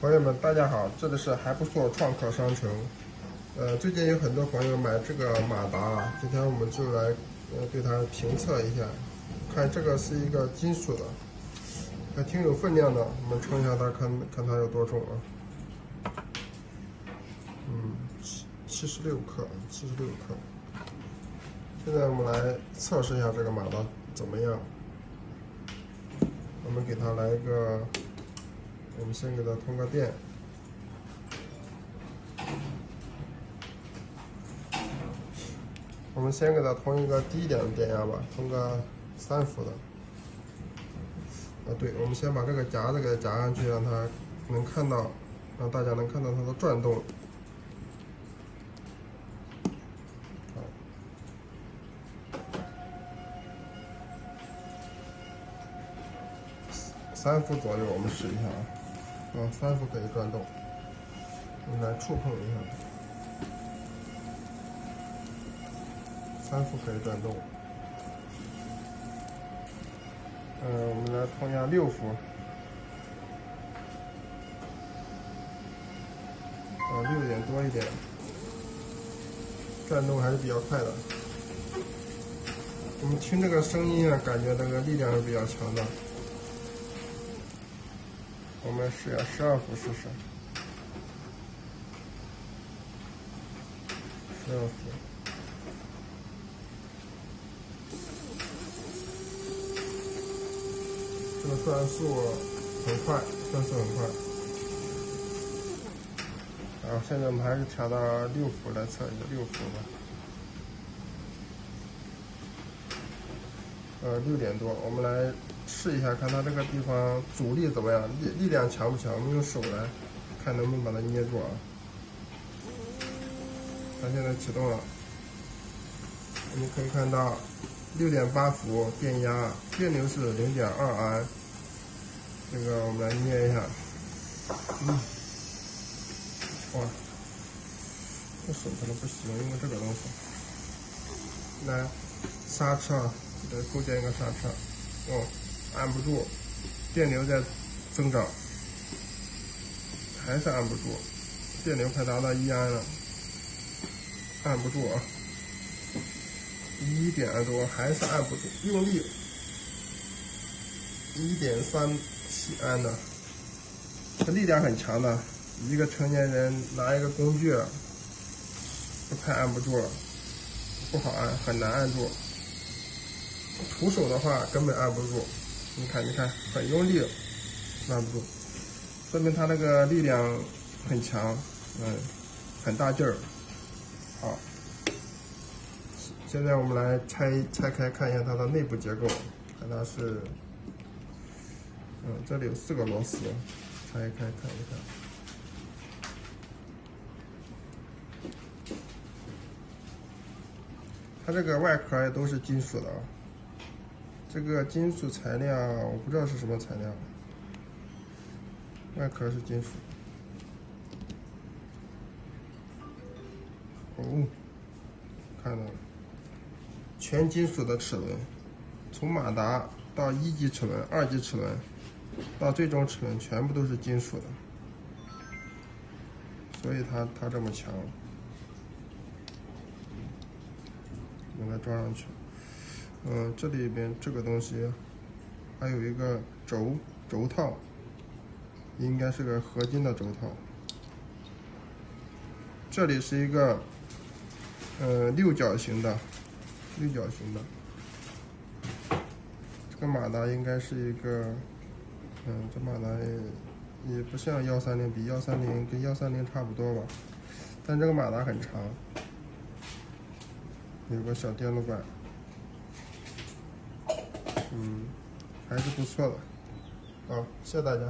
朋友们，大家好，这里是还不错创客商城。最近有很多朋友买这个马达，今天我们就来对它评测一下，看这个是一个金属的，还挺有分量的。我们称一下它，看它有多重啊？76克，76克。现在我们来测试一下这个马达怎么样。我们给它来一个。我们先给它通个电，我们先给它通一个低一点的电压吧，通个3伏的。对，我们先把这个夹子给它夹上去，让它能看到，让大家能看到它的转动。好，3伏左右，我们试一下啊。3伏可以转动，我们来触碰一下。3伏可以转动。我们来通一下6伏。6点多一点，转动还是比较快的。我们听这个声音啊，感觉这个力量是比较强的。我们试下12伏试试，12伏，这个转速很快，转速很快。现在我们还是调到6伏来测一下6伏吧。6点多，我们来试一下，看它这个地方阻力怎么样，力量强不强？我们用手来看能不能把它捏住啊。它现在启动了，我们可以看到6.8伏电压，电流是0.2安。这个我们来捏一下，哇，这手可能不行，用这个东西。来，刹车。再构建一个刹车，按不住，电流在增长，还是按不住，电流快达到1安了，按不住啊，1点多还是按不住，用力1.37安的，这力量很强的，一个成年人拿一个工具，都快按不住了，不好按，很难按住。徒手的话根本按不住，你看，很用力，按不住，说明它那个力量很强，很大劲儿。好，现在我们来拆开看一下它的内部结构，看它是，这里有4个螺丝，拆开看一看。它这个外壳也都是金属的啊。这个金属材料我不知道是什么材料，外壳是金属。看到了，全金属的齿轮，从马达到1级齿轮、2级齿轮，到最终齿轮全部都是金属的，所以它这么强。把它装上去。这里边这个东西还有一个轴套，应该是个合金的轴套。这里是一个六角形的。这个马达应该是一个，这马达也不像130，比130跟130差不多吧，但这个马达很长，有个小电路板。还是不错的。好，谢谢大家。